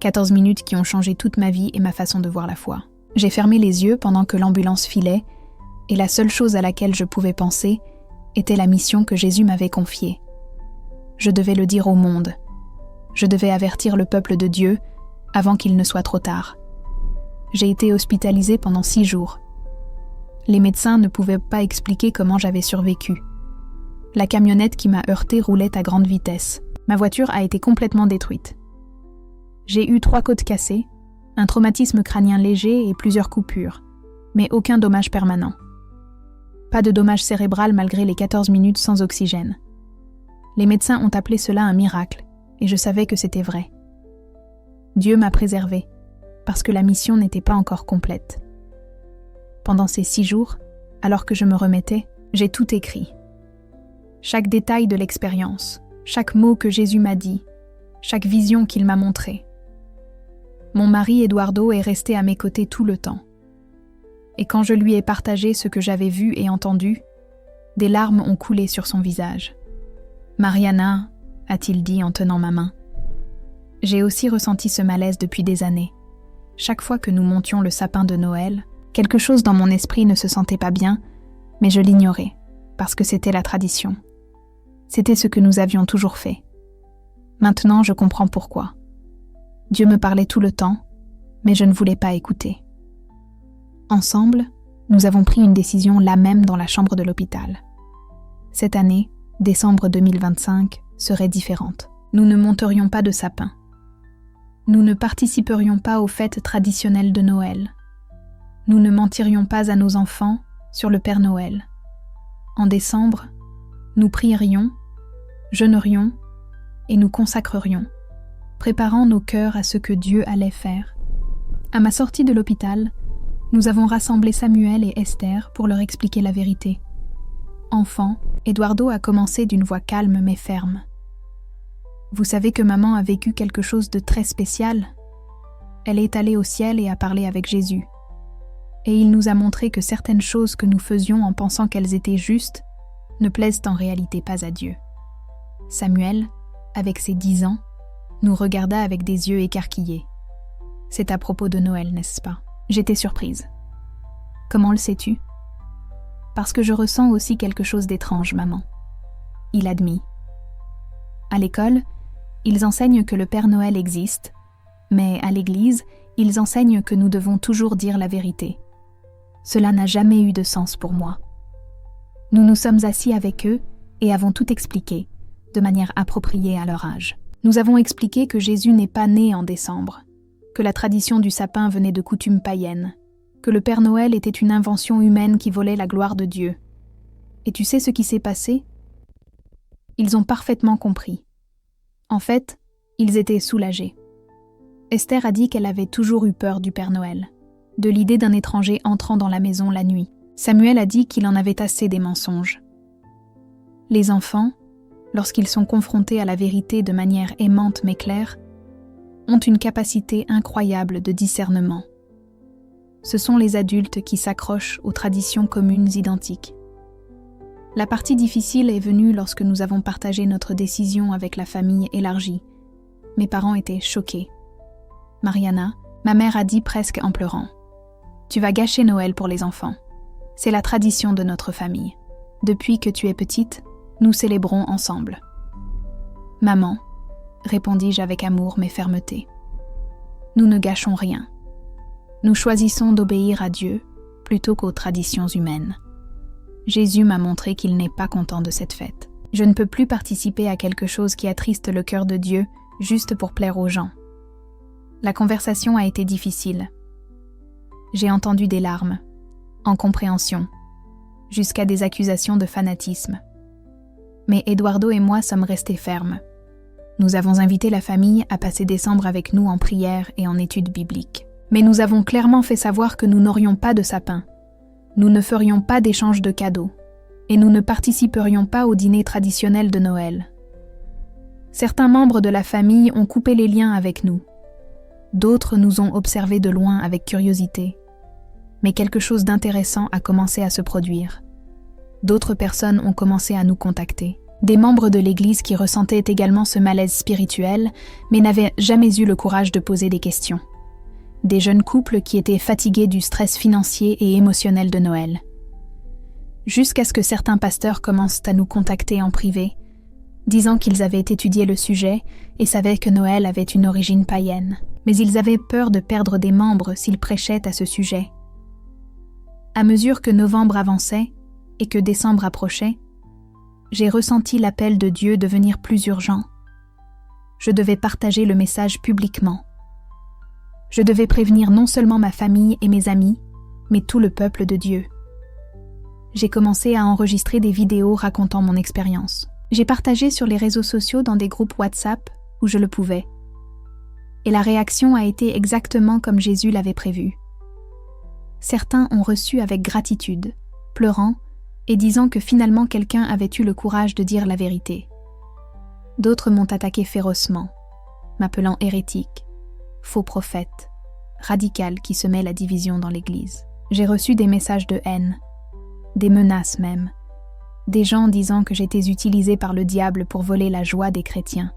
14 minutes qui ont changé toute ma vie et ma façon de voir la foi. J'ai fermé les yeux pendant que l'ambulance filait, et la seule chose à laquelle je pouvais penser était la mission que Jésus m'avait confiée. Je devais le dire au monde. Je devais avertir le peuple de Dieu avant qu'il ne soit trop tard. J'ai été hospitalisée pendant 6 jours. Les médecins ne pouvaient pas expliquer comment j'avais survécu. La camionnette qui m'a heurtée roulait à grande vitesse. Ma voiture a été complètement détruite. J'ai eu 3 côtes cassées, un traumatisme crânien léger et plusieurs coupures, mais aucun dommage permanent. Pas de dommage cérébral malgré les 14 minutes sans oxygène. Les médecins ont appelé cela un miracle, et je savais que c'était vrai. Dieu m'a préservée, parce que la mission n'était pas encore complète. Pendant ces 6 jours, alors que je me remettais, j'ai tout écrit. Chaque détail de l'expérience, chaque mot que Jésus m'a dit, chaque vision qu'il m'a montrée. Mon mari Eduardo est resté à mes côtés tout le temps. Et quand je lui ai partagé ce que j'avais vu et entendu, des larmes ont coulé sur son visage. « Mariana », a-t-il dit en tenant ma main. J'ai aussi ressenti ce malaise depuis des années. Chaque fois que nous montions le sapin de Noël, quelque chose dans mon esprit ne se sentait pas bien, mais je l'ignorais, parce que c'était la tradition. C'était ce que nous avions toujours fait. Maintenant, je comprends pourquoi. Dieu me parlait tout le temps, mais je ne voulais pas écouter. Ensemble, nous avons pris une décision là même dans la chambre de l'hôpital. Cette année, décembre 2025, serait différente. Nous ne monterions pas de sapin. Nous ne participerions pas aux fêtes traditionnelles de Noël. Nous ne mentirions pas à nos enfants sur le Père Noël. En décembre, nous prierions, jeûnerions et nous consacrerions, préparant nos cœurs à ce que Dieu allait faire. À ma sortie de l'hôpital, nous avons rassemblé Samuel et Esther pour leur expliquer la vérité. Enfant, Eduardo a commencé d'une voix calme mais ferme. Vous savez que maman a vécu quelque chose de très spécial. Elle est allée au ciel et a parlé avec Jésus. Et il nous a montré que certaines choses que nous faisions en pensant qu'elles étaient justes ne plaisent en réalité pas à Dieu. Samuel, avec ses 10 ans, nous regarda avec des yeux écarquillés. C'est à propos de Noël, n'est-ce pas? J'étais surprise. Comment le sais-tu? Parce que je ressens aussi quelque chose d'étrange, maman. Il admit. À l'école, ils enseignent que le Père Noël existe, mais à l'église, ils enseignent que nous devons toujours dire la vérité. Cela n'a jamais eu de sens pour moi. Nous nous sommes assis avec eux et avons tout expliqué, de manière appropriée à leur âge. Nous avons expliqué que Jésus n'est pas né en décembre, que la tradition du sapin venait de coutumes païennes, que le Père Noël était une invention humaine qui volait la gloire de Dieu. Et tu sais ce qui s'est passé? Ils ont parfaitement compris. En fait, ils étaient soulagés. Esther a dit qu'elle avait toujours eu peur du Père Noël, de l'idée d'un étranger entrant dans la maison la nuit. Samuel a dit qu'il en avait assez des mensonges. Les enfants, lorsqu'ils sont confrontés à la vérité de manière aimante mais claire, ont une capacité incroyable de discernement. Ce sont les adultes qui s'accrochent aux traditions communes identiques. La partie difficile est venue lorsque nous avons partagé notre décision avec la famille élargie. Mes parents étaient choqués. Mariana, ma mère a dit presque en pleurant. « Tu vas gâcher Noël pour les enfants. C'est la tradition de notre famille. Depuis que tu es petite, nous célébrons ensemble. » « Maman, » répondis-je avec amour mais fermeté. « Nous ne gâchons rien. Nous choisissons d'obéir à Dieu plutôt qu'aux traditions humaines. Jésus m'a montré qu'il n'est pas content de cette fête. Je ne peux plus participer à quelque chose qui attriste le cœur de Dieu juste pour plaire aux gens. » La conversation a été difficile. J'ai entendu des larmes, incompréhension, jusqu'à des accusations de fanatisme. Mais Eduardo et moi sommes restés fermes. Nous avons invité la famille à passer décembre avec nous en prière et en études bibliques. Mais nous avons clairement fait savoir que nous n'aurions pas de sapin, nous ne ferions pas d'échange de cadeaux, et nous ne participerions pas au dîner traditionnel de Noël. Certains membres de la famille ont coupé les liens avec nous. D'autres nous ont observés de loin avec curiosité. Mais quelque chose d'intéressant a commencé à se produire. D'autres personnes ont commencé à nous contacter. Des membres de l'Église qui ressentaient également ce malaise spirituel, mais n'avaient jamais eu le courage de poser des questions. Des jeunes couples qui étaient fatigués du stress financier et émotionnel de Noël. Jusqu'à ce que certains pasteurs commencent à nous contacter en privé, disant qu'ils avaient étudié le sujet et savaient que Noël avait une origine païenne, mais ils avaient peur de perdre des membres s'ils prêchaient à ce sujet. À mesure que novembre avançait et que décembre approchait, j'ai ressenti l'appel de Dieu devenir plus urgent. Je devais partager le message publiquement. Je devais prévenir non seulement ma famille et mes amis, mais tout le peuple de Dieu. J'ai commencé à enregistrer des vidéos racontant mon expérience. J'ai partagé sur les réseaux sociaux dans des groupes WhatsApp où je le pouvais. Et la réaction a été exactement comme Jésus l'avait prévu. Certains ont reçu avec gratitude, pleurant et disant que finalement quelqu'un avait eu le courage de dire la vérité. D'autres m'ont attaqué férocement, m'appelant hérétique, faux prophète, radical qui semait la division dans l'Église. J'ai reçu des messages de haine, des menaces même, des gens disant que j'étais utilisée par le diable pour voler la joie des chrétiens.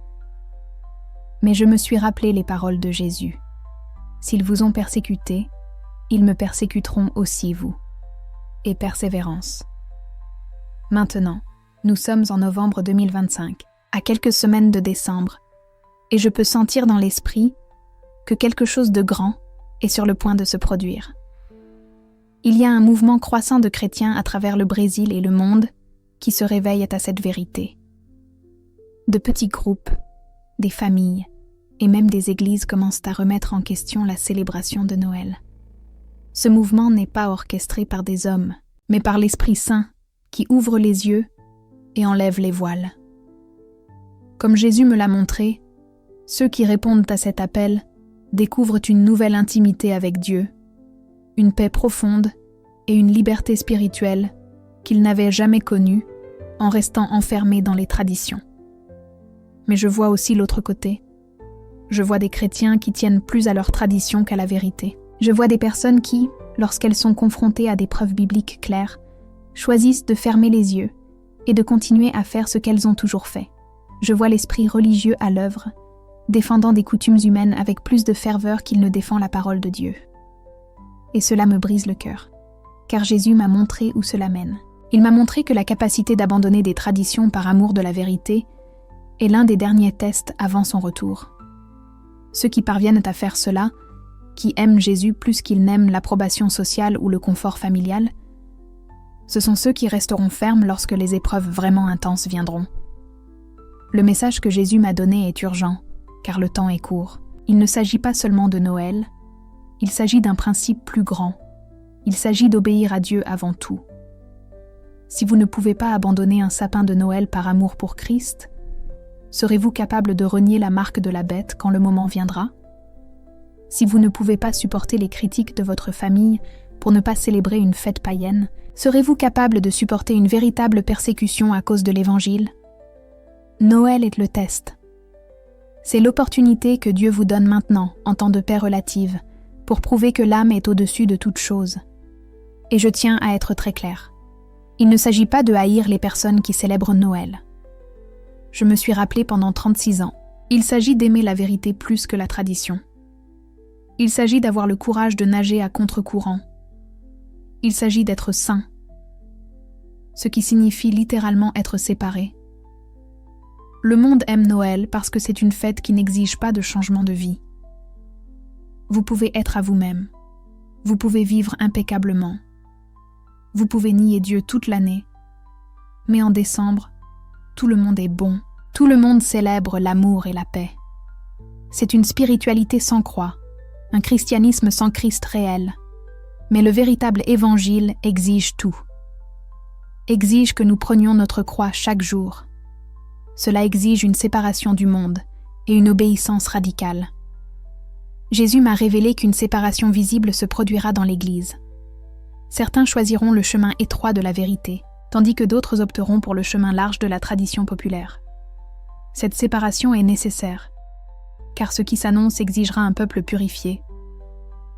Mais je me suis rappelé les paroles de Jésus. S'ils vous ont persécuté, ils me persécuteront aussi vous. Et persévérance. Maintenant, nous sommes en novembre 2025, à quelques semaines de décembre, et je peux sentir dans l'esprit que quelque chose de grand est sur le point de se produire. Il y a un mouvement croissant de chrétiens à travers le Brésil et le monde qui se réveillent à cette vérité. De petits groupes, des familles et même des églises commencent à remettre en question la célébration de Noël. Ce mouvement n'est pas orchestré par des hommes, mais par l'Esprit Saint qui ouvre les yeux et enlève les voiles. Comme Jésus me l'a montré, ceux qui répondent à cet appel découvrent une nouvelle intimité avec Dieu, une paix profonde et une liberté spirituelle qu'ils n'avaient jamais connue en restant enfermés dans les traditions. Mais je vois aussi l'autre côté. Je vois des chrétiens qui tiennent plus à leurs traditions qu'à la vérité. Je vois des personnes qui, lorsqu'elles sont confrontées à des preuves bibliques claires, choisissent de fermer les yeux et de continuer à faire ce qu'elles ont toujours fait. Je vois l'esprit religieux à l'œuvre, défendant des coutumes humaines avec plus de ferveur qu'il ne défend la parole de Dieu. Et cela me brise le cœur, car Jésus m'a montré où cela mène. Il m'a montré que la capacité d'abandonner des traditions par amour de la vérité est l'un des derniers tests avant son retour. Ceux qui parviennent à faire cela, qui aiment Jésus plus qu'ils n'aiment l'approbation sociale ou le confort familial, ce sont ceux qui resteront fermes lorsque les épreuves vraiment intenses viendront. Le message que Jésus m'a donné est urgent, car le temps est court. Il ne s'agit pas seulement de Noël, il s'agit d'un principe plus grand. Il s'agit d'obéir à Dieu avant tout. Si vous ne pouvez pas abandonner un sapin de Noël par amour pour Christ, serez-vous capable de renier la marque de la bête quand le moment viendra? Si vous ne pouvez pas supporter les critiques de votre famille pour ne pas célébrer une fête païenne, serez-vous capable de supporter une véritable persécution à cause de l'Évangile? Noël est le test. C'est l'opportunité que Dieu vous donne maintenant, en temps de paix relative, pour prouver que l'âme est au-dessus de toute chose. Et je tiens à être très clair. Il ne s'agit pas de haïr les personnes qui célèbrent Noël. Je me suis rappelé pendant 36 ans. Il s'agit d'aimer la vérité plus que la tradition. Il s'agit d'avoir le courage de nager à contre-courant. Il s'agit d'être saint, ce qui signifie littéralement être séparé. Le monde aime Noël parce que c'est une fête qui n'exige pas de changement de vie. Vous pouvez être à vous-même. Vous pouvez vivre impeccablement. Vous pouvez nier Dieu toute l'année. Mais en décembre, tout le monde est bon. Tout le monde célèbre l'amour et la paix. C'est une spiritualité sans croix, un christianisme sans Christ réel. Mais le véritable évangile exige tout. Exige que nous prenions notre croix chaque jour. Cela exige une séparation du monde et une obéissance radicale. Jésus m'a révélé qu'une séparation visible se produira dans l'Église. Certains choisiront le chemin étroit de la vérité, tandis que d'autres opteront pour le chemin large de la tradition populaire. Cette séparation est nécessaire, car ce qui s'annonce exigera un peuple purifié,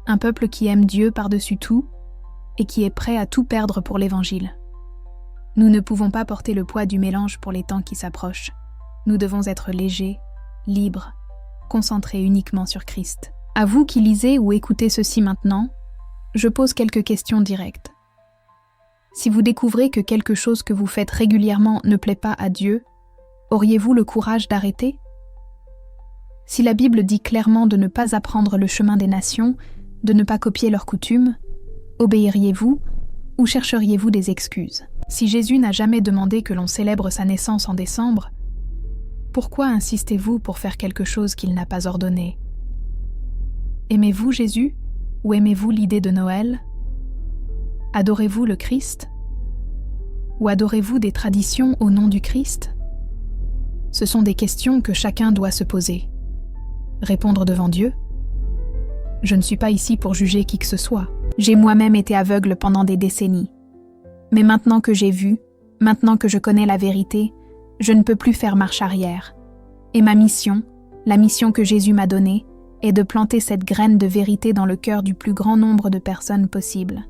un peuple qui aime Dieu par-dessus tout et qui est prêt à tout perdre pour l'Évangile. Nous ne pouvons pas porter le poids du mélange pour les temps qui s'approchent. Nous devons être légers, libres, concentrés uniquement sur Christ. À vous qui lisez ou écoutez ceci maintenant, je pose quelques questions directes. Si vous découvrez que quelque chose que vous faites régulièrement ne plaît pas à Dieu, auriez-vous le courage d'arrêter? Si la Bible dit clairement de ne pas apprendre le chemin des nations, de ne pas copier leurs coutumes, obéiriez-vous ou chercheriez-vous des excuses? Si Jésus n'a jamais demandé que l'on célèbre sa naissance en décembre, pourquoi insistez-vous pour faire quelque chose qu'il n'a pas ordonné? Aimez-vous Jésus ou aimez-vous l'idée de Noël? Adorez-vous le Christ? Ou adorez-vous des traditions au nom du Christ? Ce sont des questions que chacun doit se poser. Répondre devant Dieu? Je ne suis pas ici pour juger qui que ce soit. J'ai moi-même été aveugle pendant des décennies. Mais maintenant que j'ai vu, maintenant que je connais la vérité, je ne peux plus faire marche arrière. Et ma mission, la mission que Jésus m'a donnée, est de planter cette graine de vérité dans le cœur du plus grand nombre de personnes possible.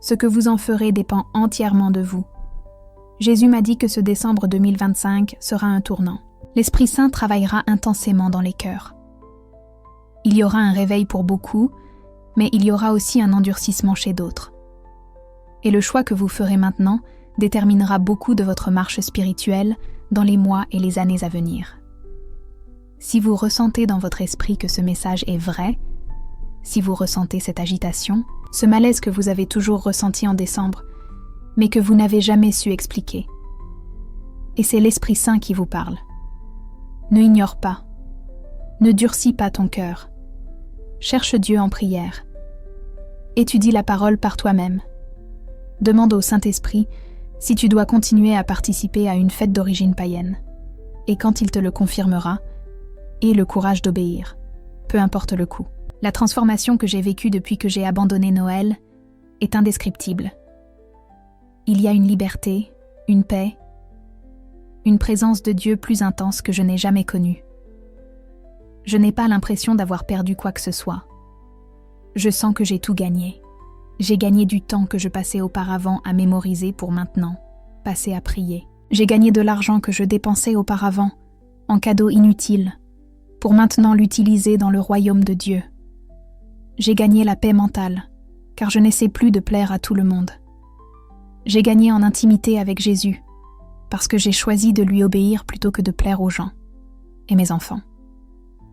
Ce que vous en ferez dépend entièrement de vous. Jésus m'a dit que ce décembre 2025 sera un tournant. L'Esprit Saint travaillera intensément dans les cœurs. Il y aura un réveil pour beaucoup, mais il y aura aussi un endurcissement chez d'autres. Et le choix que vous ferez maintenant déterminera beaucoup de votre marche spirituelle dans les mois et les années à venir. Si vous ressentez dans votre esprit que ce message est vrai, si vous ressentez cette agitation, ce malaise que vous avez toujours ressenti en décembre, mais que vous n'avez jamais su expliquer. Et c'est l'Esprit Saint qui vous parle. Ne ignore pas. Ne durcis pas ton cœur. Cherche Dieu en prière. Étudie la parole par toi-même. Demande au Saint-Esprit si tu dois continuer à participer à une fête d'origine païenne. Et quand il te le confirmera, aie le courage d'obéir, peu importe le coût. La transformation que j'ai vécue depuis que j'ai abandonné Noël est indescriptible. Il y a une liberté, une paix, une présence de Dieu plus intense que je n'ai jamais connue. Je n'ai pas l'impression d'avoir perdu quoi que ce soit. Je sens que j'ai tout gagné. J'ai gagné du temps que je passais auparavant à mémoriser pour maintenant passer à prier. J'ai gagné de l'argent que je dépensais auparavant en cadeaux inutiles pour maintenant l'utiliser dans le royaume de Dieu. J'ai gagné la paix mentale, car je n'essaie plus de plaire à tout le monde. J'ai gagné en intimité avec Jésus, parce que j'ai choisi de lui obéir plutôt que de plaire aux gens et mes enfants.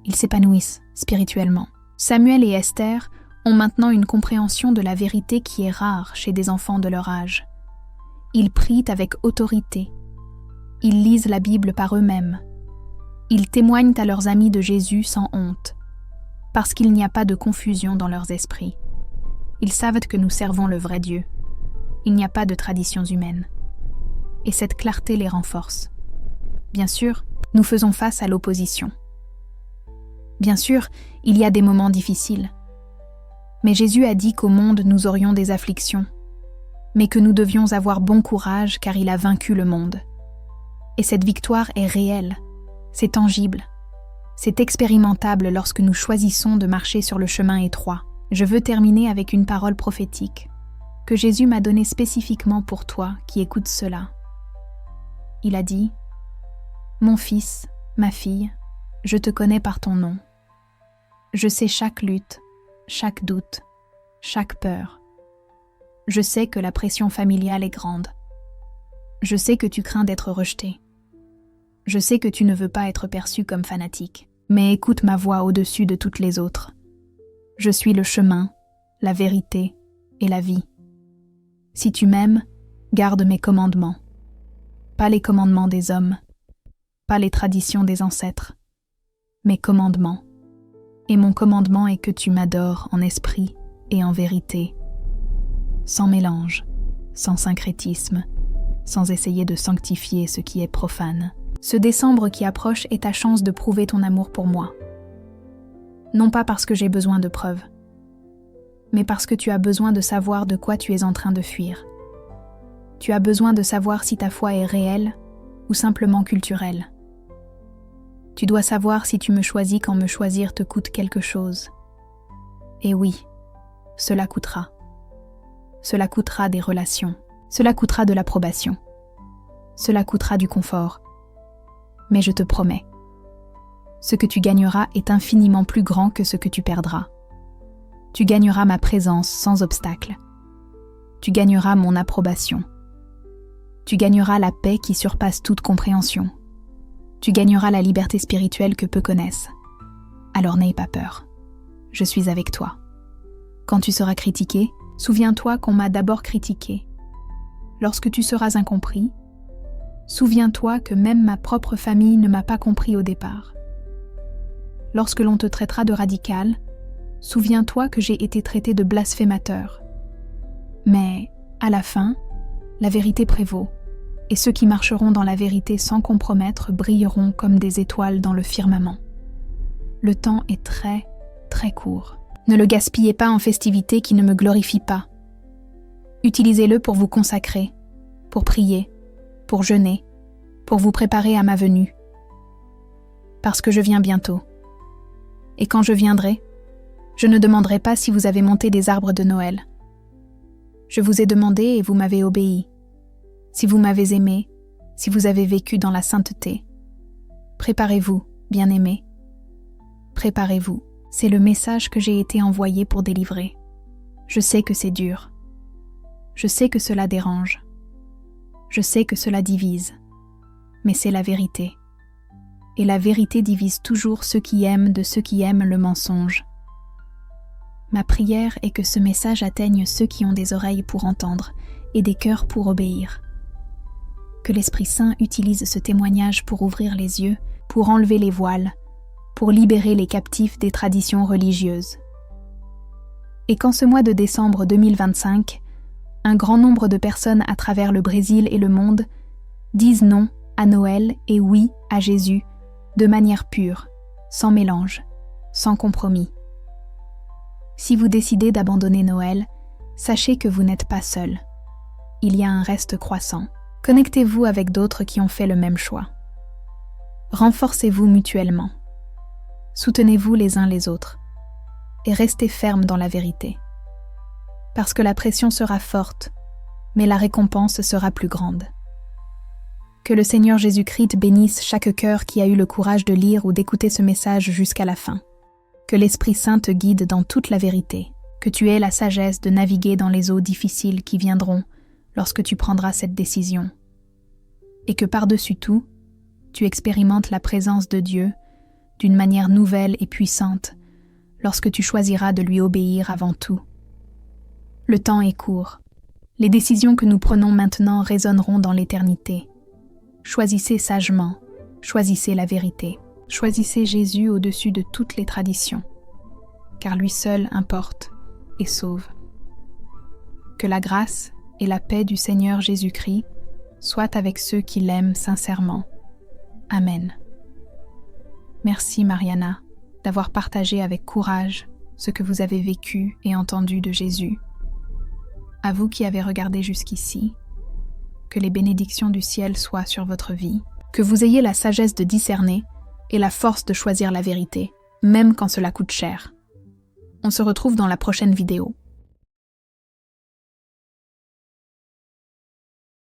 Ils s'épanouissent spirituellement. Samuel et Esther ont maintenant une compréhension de la vérité qui est rare chez des enfants de leur âge. Ils prient avec autorité. Ils lisent la Bible par eux-mêmes. Ils témoignent à leurs amis de Jésus sans honte, parce qu'il n'y a pas de confusion dans leurs esprits. Ils savent que nous servons le vrai Dieu. Il n'y a pas de traditions humaines. Et cette clarté les renforce. Bien sûr, nous faisons face à l'opposition. Bien sûr, il y a des moments difficiles. Mais Jésus a dit qu'au monde nous aurions des afflictions, mais que nous devions avoir bon courage car il a vaincu le monde. Et cette victoire est réelle, c'est tangible, c'est expérimentable lorsque nous choisissons de marcher sur le chemin étroit. Je veux terminer avec une parole prophétique que Jésus m'a donnée spécifiquement pour toi qui écoutes cela. Il a dit : « Mon fils, ma fille, je te connais par ton nom. Je sais chaque lutte, chaque doute, chaque peur. Je sais que la pression familiale est grande. Je sais que tu crains d'être rejeté. Je sais que tu ne veux pas être perçu comme fanatique. Mais écoute ma voix au-dessus de toutes les autres. Je suis le chemin, la vérité et la vie. Si tu m'aimes, garde mes commandements. Pas les commandements des hommes, pas les traditions des ancêtres, mes commandements. Et mon commandement est que tu m'adores en esprit et en vérité, sans mélange, sans syncrétisme, sans essayer de sanctifier ce qui est profane. Ce décembre qui approche est ta chance de prouver ton amour pour moi. Non pas parce que j'ai besoin de preuves, mais parce que tu as besoin de savoir de quoi tu es en train de fuir. Tu as besoin de savoir si ta foi est réelle ou simplement culturelle. Tu dois savoir si tu me choisis quand me choisir te coûte quelque chose. Et oui, cela coûtera. Cela coûtera des relations. Cela coûtera de l'approbation. Cela coûtera du confort. Mais je te promets, ce que tu gagneras est infiniment plus grand que ce que tu perdras. Tu gagneras ma présence sans obstacle. Tu gagneras mon approbation. Tu gagneras la paix qui surpasse toute compréhension. Tu gagneras la liberté spirituelle que peu connaissent. Alors n'aie pas peur. Je suis avec toi. Quand tu seras critiqué, souviens-toi qu'on m'a d'abord critiqué. Lorsque tu seras incompris, souviens-toi que même ma propre famille ne m'a pas compris au départ. Lorsque l'on te traitera de radical, souviens-toi que j'ai été traité de blasphémateur. Mais, à la fin, la vérité prévaut, et ceux qui marcheront dans la vérité sans compromettre brilleront comme des étoiles dans le firmament. Le temps est très, très court. Ne le gaspillez pas en festivités qui ne me glorifient pas. Utilisez-le pour vous consacrer, pour prier, pour jeûner, pour vous préparer à ma venue. Parce que je viens bientôt. Et quand je viendrai, je ne demanderai pas si vous avez monté des arbres de Noël. Je vous ai demandé et vous m'avez obéi. Si vous m'avez aimé, si vous avez vécu dans la sainteté. Préparez-vous, bien-aimés. Préparez-vous. C'est le message que j'ai été envoyé pour délivrer. Je sais que c'est dur. Je sais que cela dérange. Je sais que cela divise. Mais c'est la vérité. Et la vérité divise toujours ceux qui aiment de ceux qui aiment le mensonge. Ma prière est que ce message atteigne ceux qui ont des oreilles pour entendre et des cœurs pour obéir. Que l'Esprit Saint utilise ce témoignage pour ouvrir les yeux, pour enlever les voiles, pour libérer les captifs des traditions religieuses. Et qu'en ce mois de décembre 2025, un grand nombre de personnes à travers le Brésil et le monde disent non à Noël et oui à Jésus de manière pure, sans mélange, sans compromis. Si vous décidez d'abandonner Noël, sachez que vous n'êtes pas seul. Il y a un reste croissant. Connectez-vous avec d'autres qui ont fait le même choix. Renforcez-vous mutuellement. Soutenez-vous les uns les autres. Et restez fermes dans la vérité. Parce que la pression sera forte, mais la récompense sera plus grande. Que le Seigneur Jésus-Christ bénisse chaque cœur qui a eu le courage de lire ou d'écouter ce message jusqu'à la fin. Que l'Esprit Saint te guide dans toute la vérité. Que tu aies la sagesse de naviguer dans les eaux difficiles qui viendront lorsque tu prendras cette décision. Et que par-dessus tout, tu expérimentes la présence de Dieu d'une manière nouvelle et puissante lorsque tu choisiras de lui obéir avant tout. Le temps est court. Les décisions que nous prenons maintenant résonneront dans l'éternité. Choisissez sagement, choisissez la vérité. Choisissez Jésus au-dessus de toutes les traditions, car lui seul importe et sauve. Que la grâce et la paix du Seigneur Jésus-Christ soient avec ceux qui l'aiment sincèrement. Amen. Merci Mariana d'avoir partagé avec courage ce que vous avez vécu et entendu de Jésus. À vous qui avez regardé jusqu'ici, que les bénédictions du ciel soient sur votre vie, que vous ayez la sagesse de discerner et la force de choisir la vérité, même quand cela coûte cher. On se retrouve dans la prochaine vidéo.